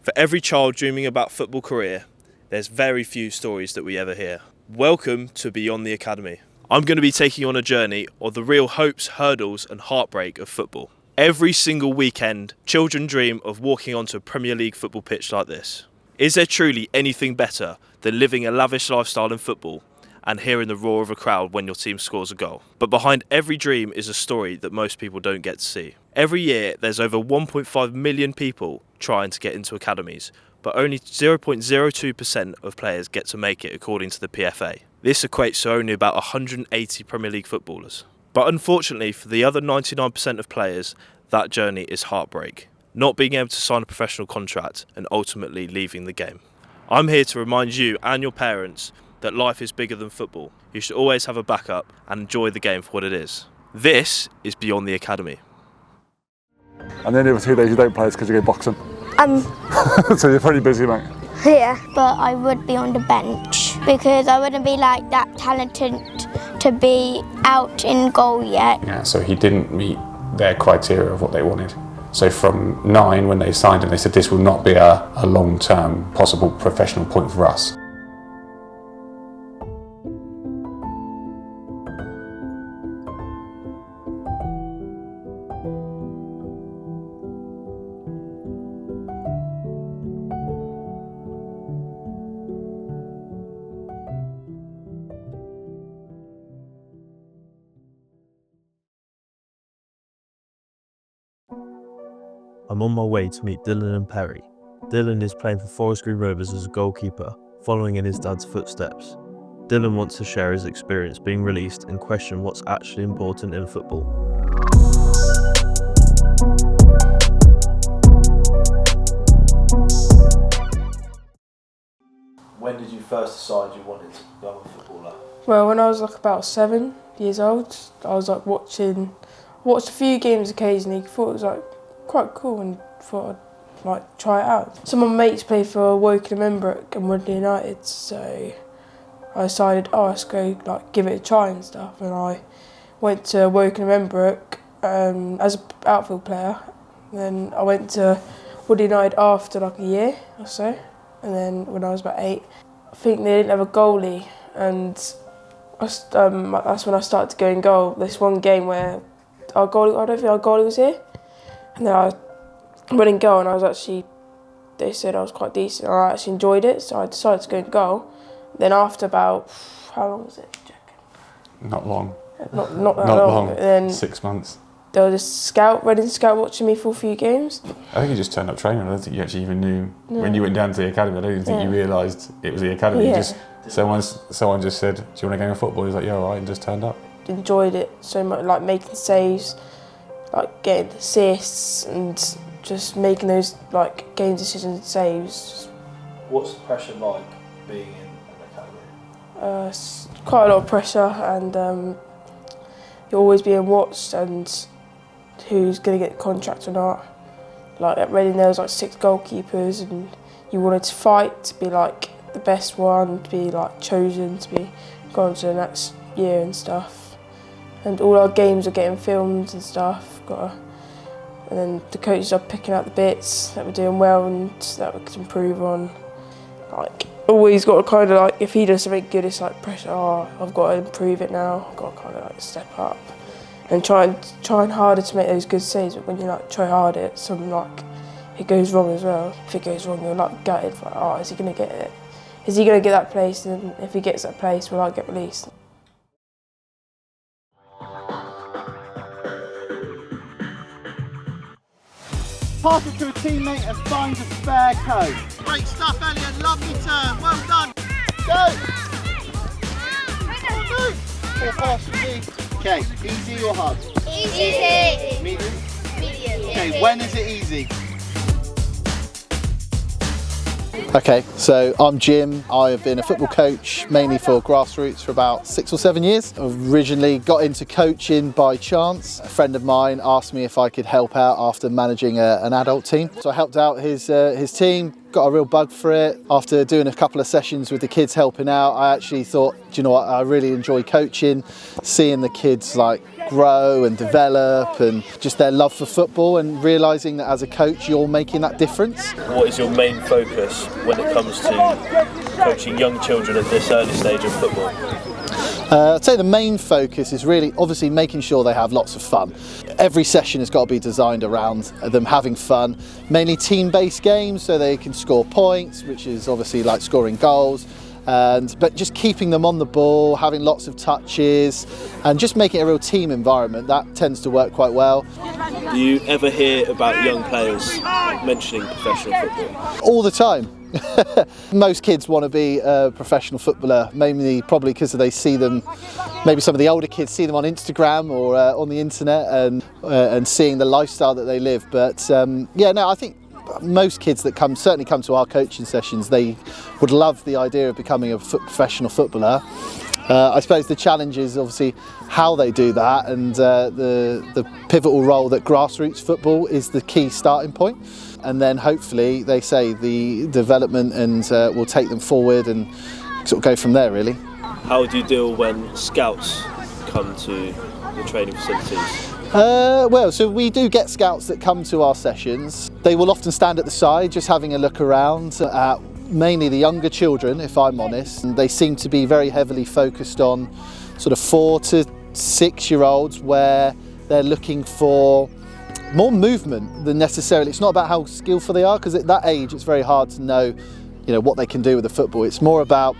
For every child dreaming about football career, there's very few stories that we ever hear. Welcome to Beyond the Academy. I'm going to be taking you on a journey of the real hopes, hurdles and heartbreak of football. Every single weekend, children dream of walking onto a Premier League football pitch like this. Is there truly anything better than living a lavish lifestyle in football and hearing the roar of a crowd when your team scores a goal? But behind every dream is a story that most people don't get to see. Every year, there's over 1.5 million people trying to get into academies, but only 0.02% of players get to make it according to the PFA. This equates to only about 180 Premier League footballers. But unfortunately for the other 99% of players, that journey is heartbreak. Not being able to sign a professional contract and ultimately leaving the game. I'm here to remind you and your parents that life is bigger than football. You should always have a backup and enjoy the game for what it is. This is Beyond the Academy. And the only other 2 days you don't play is because you go boxing. So you're pretty busy, mate. Yeah, but I would be on the bench because I wouldn't be like that talented to be out in goal yet. Yeah, so he didn't meet their criteria of what they wanted. So from 9, when they signed him, they said this will not be a long-term possible professional point for us. I'm on my way to meet Dylan and Perry. Dylan is playing for Forest Green Rovers as a goalkeeper, following in his dad's footsteps. Dylan wants to share his experience being released and question what's actually important in football. When did you first decide you wanted to become a footballer? Well, when I was like about 7 years old, I was like watched a few games occasionally, thought it was like quite cool and thought I'd like try it out. Some of my mates played for Woking and Membrook and Woodley United, so I decided, let's go like give it a try and stuff. And I went to Woking and Membrook as an outfield player. Then I went to Woodley United after like a year or so. And then when I was about 8, I think they didn't have a goalie, and that's when I started to go in goal. This one game where I don't think our goalie was here. And then I went in goal and they said I was quite decent and I actually enjoyed it, so I decided to go in goal. Then after about, how long was it, Jack? Not long. Not that long. Then 6 months. There was a Reading scout watching me for a few games. I think you just turned up training. I don't think you actually even knew when you went down to the academy. I don't even think you realised it was the academy. Yeah. Someone just said, "Do you want a game of football?" He was like, "Yeah, all right," and just turned up. Enjoyed it so much, like making saves, like getting assists, and just making those like game decision saves. What's the pressure like being in an academy? It's quite a lot of pressure, and you're always being watched and who's going to get the contract or not. Like at Reading there was like 6 goalkeepers and you wanted to fight to be like the best one, to be like chosen to be gone to the next year and stuff. And all our games are getting filmed and stuff. And then the coaches are picking out the bits that we're doing well and that we could improve on. Like always got to kind of like, if he does something good, it's like pressure. I've got to improve it now. I've got to kind of like step up and trying harder to make those good saves. But when you like try hard, something like it goes wrong as well. If it goes wrong, you're like gutted. Like, is he going to get it? Is he going to get that place? And if he gets that place, will I get released? Pass it to a teammate and finds a spare code. Great stuff, Elliot. Lovely turn. Well done. Go! Or pass it me. Okay, easy or hard? Easy. Medium? Medium. Okay, when is it easy? Okay, so I'm Jim. I have been a football coach mainly for grassroots for about 6 or 7 years. I originally got into coaching by chance. A friend of mine asked me if I could help out after managing an adult team. So I helped out his team, got a real bug for it. After doing a couple of sessions with the kids helping out, I actually thought, do you know what, I really enjoy coaching, seeing the kids like grow and develop, and just their love for football, and realising that as a coach you're making that difference. What is your main focus when it comes to coaching young children at this early stage of football? I'd say the main focus is really obviously making sure they have lots of fun. Every session has got to be designed around them having fun, mainly team-based games so they can score points, which is obviously like scoring goals, but just keeping them on the ball, having lots of touches and just making it a real team environment. That tends to work quite well. Do you ever hear about young players mentioning professional football? All the time. Most kids want to be a professional footballer, mainly probably because they see them, maybe some of the older kids see them on Instagram or on the internet, and seeing the lifestyle that they live. But yeah, no, I think most kids that certainly come to our coaching sessions, they would love the idea of becoming a professional footballer. I suppose the challenge is obviously how they do that, and the pivotal role that grassroots football is the key starting point. And then hopefully, they say, the development and will take them forward and sort of go from there, really. How do you deal when scouts come to the training facilities? Well, so we do get scouts that come to our sessions. They will often stand at the side just having a look around at mainly the younger children, if I'm honest. And they seem to be very heavily focused on sort of 4 to 6 year olds, where they're looking for more movement than necessarily. It's not about how skillful they are, because at that age it's very hard to know, what they can do with the football. It's more about,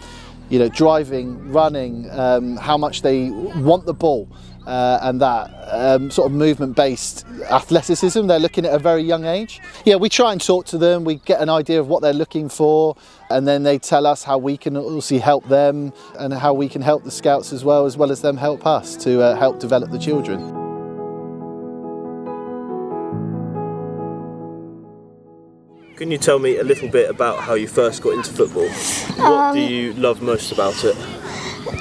driving, running, how much they want the ball, and that sort of movement-based athleticism they're looking at a very young age. Yeah, we try and talk to them, we get an idea of what they're looking for, and then they tell us how we can also help them and how we can help the scouts as well as them help us to help develop the children. Can you tell me a little bit about how you first got into football? What do you love most about it?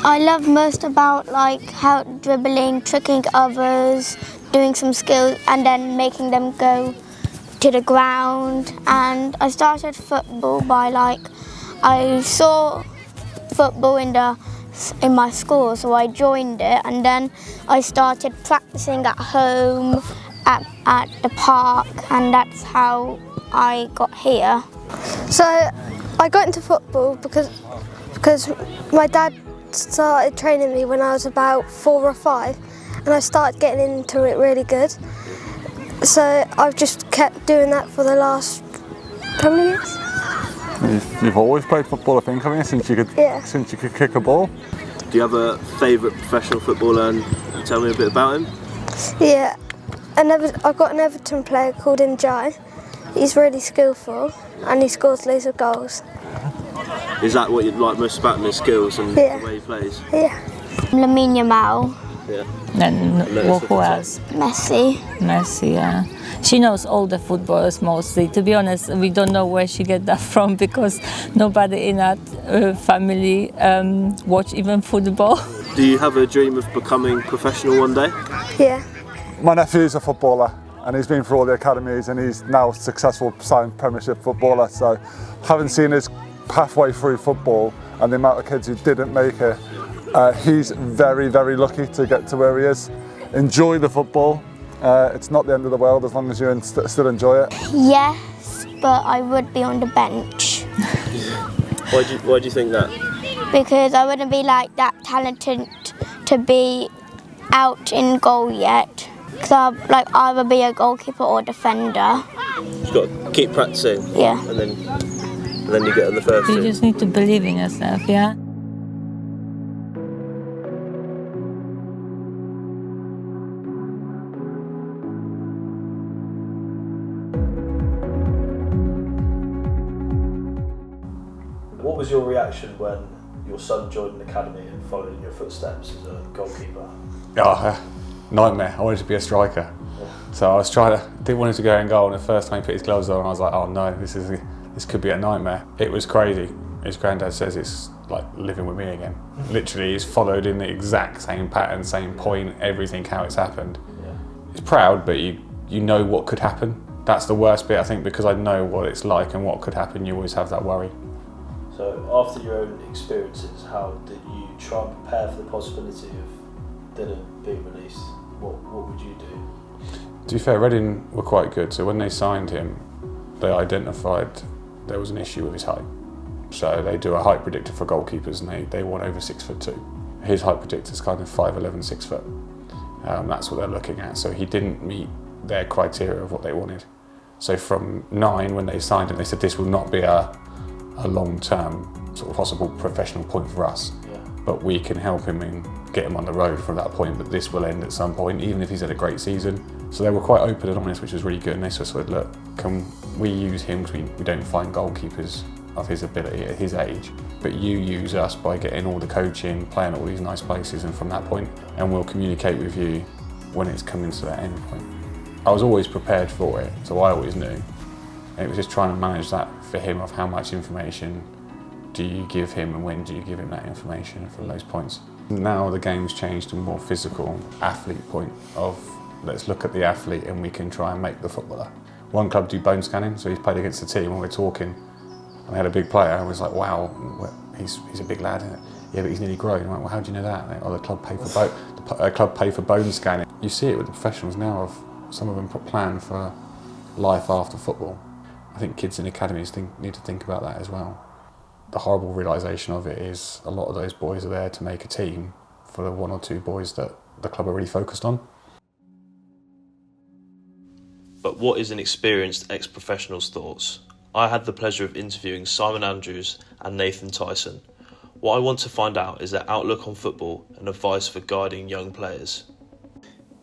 I love most about how dribbling, tricking others, doing some skills and then making them go to the ground. And I started football by I saw football in my school, so I joined it, and then I started practicing at home, at the park, and that's how I got here. So I got into football because my dad started training me when I was about 4 or 5, and I started getting into it really good. So I've just kept doing that for the last, how many years? You've always played football, I think, haven't you, since you could kick a ball? Do you have a favourite professional footballer, and can you tell me a bit about him? Yeah, I've got an Everton player called Njai. He's really skillful and he scores loads of goals. Is that what you like most about him, his skills and the way he plays? Yeah. Lamine Yamal. Yeah. And who else? Messi, yeah. She knows all the footballers mostly. To be honest, we don't know where she get that from, because nobody in our family watch even football. Do you have a dream of becoming professional one day? Yeah. My nephew's a footballer, and he's been through all the academies, and he's now a successful signed Premiership footballer. So having seen his pathway through football and the amount of kids who didn't make it, he's very, very lucky to get to where he is. Enjoy the football. It's not the end of the world as long as you still enjoy it. Yes, but I would be on the bench. Why do you think that? Because I wouldn't be that talented to be out in goal yet. Because I'll either be a goalkeeper or defender. You've got to keep practicing. Yeah. And then you get on the first team. You just need to believe in yourself, yeah? What was your reaction when your son joined an academy and followed in your footsteps as a goalkeeper? Oh, nightmare. I wanted to be a striker. Yeah. So I was didn't want him to go in goal, and the first time he put his gloves on, I was like, oh no, this could be a nightmare. It was crazy. His granddad says it's like living with me again. Literally, he's followed in the exact same pattern, same point, everything, how it's happened. Yeah. It's proud, but you know what could happen. That's the worst bit, I think, because I know what it's like and what could happen. You always have that worry. So after your own experiences, how did you try and prepare for the possibility of Dylan being released? what would you do? To be fair, Reading were quite good. So when they signed him, they identified there was an issue with his height. So they do a height predictor for goalkeepers, and they want over 6'2". His height predictor is kind of 5'11", 6 foot. That's what they're looking at. So he didn't meet their criteria of what they wanted. So from 9, when they signed him, they said this will not be a long-term sort of possible professional point for us. Yeah. But we can help him and get him on the road from that point. But this will end at some point, even if he's had a great season. So they were quite open and honest, which was really good. And they sort of said, look, can we use him because we don't find goalkeepers of his ability at his age, but you use us by getting all the coaching, playing at all these nice places, and from that point, and we'll communicate with you when it's coming to that end point. I was always prepared for it, so I always knew. And it was just trying to manage that for him of how much information do you give him and when do you give him that information from those points. Now the game's changed to a more physical athlete point of let's look at the athlete and we can try and make the footballer. One club do bone scanning, so he's played against the team when we're talking. And I had a big player, I was like, wow, he's a big lad. Yeah, but he's nearly grown. I'm like, well, how do you know that? Like, oh, the club pay for bone scanning. You see it with the professionals now, of some of them plan for life after football. I think kids in academies need to think about that as well. The horrible realisation of it is a lot of those boys are there to make a team for the 1 or 2 boys that the club are really focused on. But what is an experienced ex-professional's thoughts? I had the pleasure of interviewing Simon Andrews and Nathan Tyson. What I want to find out is their outlook on football and advice for guiding young players.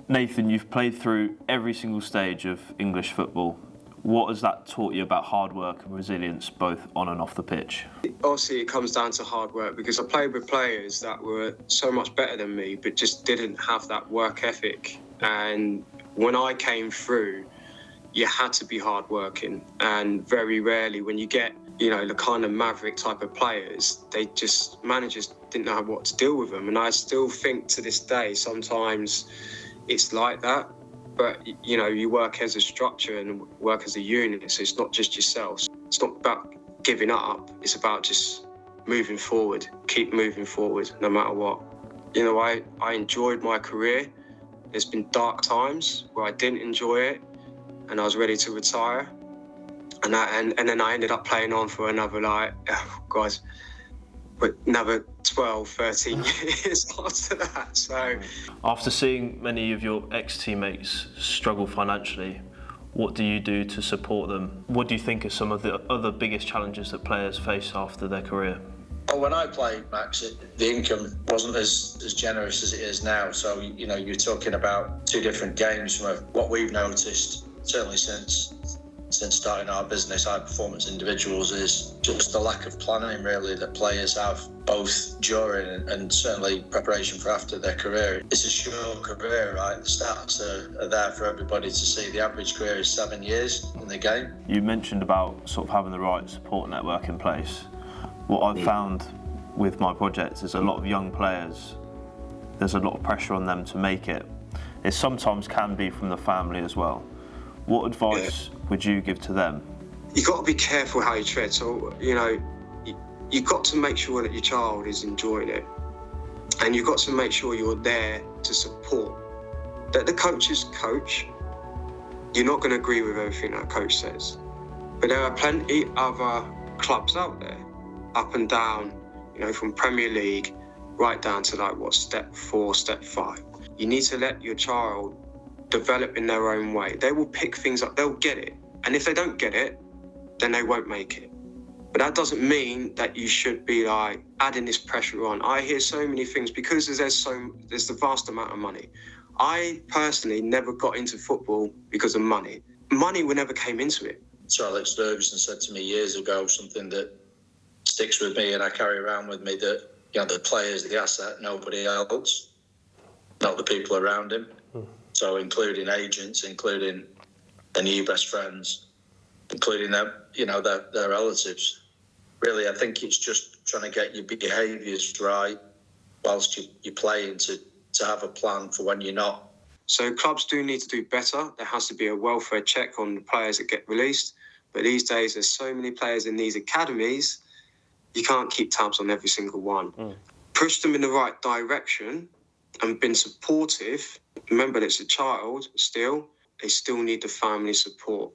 Nathan, you've played through every single stage of English football. What has that taught you about hard work and resilience, both on and off the pitch? Obviously, it comes down to hard work, because I played with players that were so much better than me, but just didn't have that work ethic. And when I came through, you had to be hardworking, and very rarely when you get, the kind of maverick type of players, managers didn't know what to deal with them. And I still think to this day, sometimes it's like that, but you work as a structure and work as a unit, so it's not just yourself. It's not about giving up, it's about just moving forward, keep moving forward no matter what. I enjoyed my career. There's been dark times where I didn't enjoy it, and I was ready to retire, and then I ended up playing on for another another 12, 13 years after that. So, after seeing many of your ex-teammates struggle financially, what do you do to support them? What do you think are some of the other biggest challenges that players face after their career? Well, when I played, Max, the income wasn't as generous as it is now. So, you're talking about 2 different games from what we've noticed. Certainly since starting our business, high performance individuals, is just the lack of planning really that players have, both during and certainly preparation for after their career. It's a short career, right? The stats are there for everybody to see. The average career is 7 years in the game. You mentioned about sort of having the right support network in place. What I've found with my project is a lot of young players, there's a lot of pressure on them to make it. It sometimes can be from the family as well. What advice would you give to them? You've got to be careful how you tread. So, you've got to make sure that your child is enjoying it. And you've got to make sure you're there to support. That the coaches coach. You're not going to agree with everything that coach says. But there are plenty of other clubs out there, up and down, from Premier League right down to step 4, step 5. You need to let your child develop in their own way. They will pick things up, they'll get it. And if they don't get it, then they won't make it. But that doesn't mean that you should be adding this pressure on. I hear so many things because there's the vast amount of money. I personally never got into football because of money. Money never came into it. Sir Alex Ferguson said to me years ago something that sticks with me and I carry around with me, that the player's the asset, nobody else, not the people around him. So including agents, including their new best friends, including their relatives. Really, I think it's just trying to get your behaviours right whilst you're playing to have a plan for when you're not. So clubs do need to do better. There has to be a welfare check on the players that get released. But these days, there's so many players in these academies, you can't keep tabs on every single one. Push them in the right direction and been supportive, Remember, it's a child still. They still need the family support.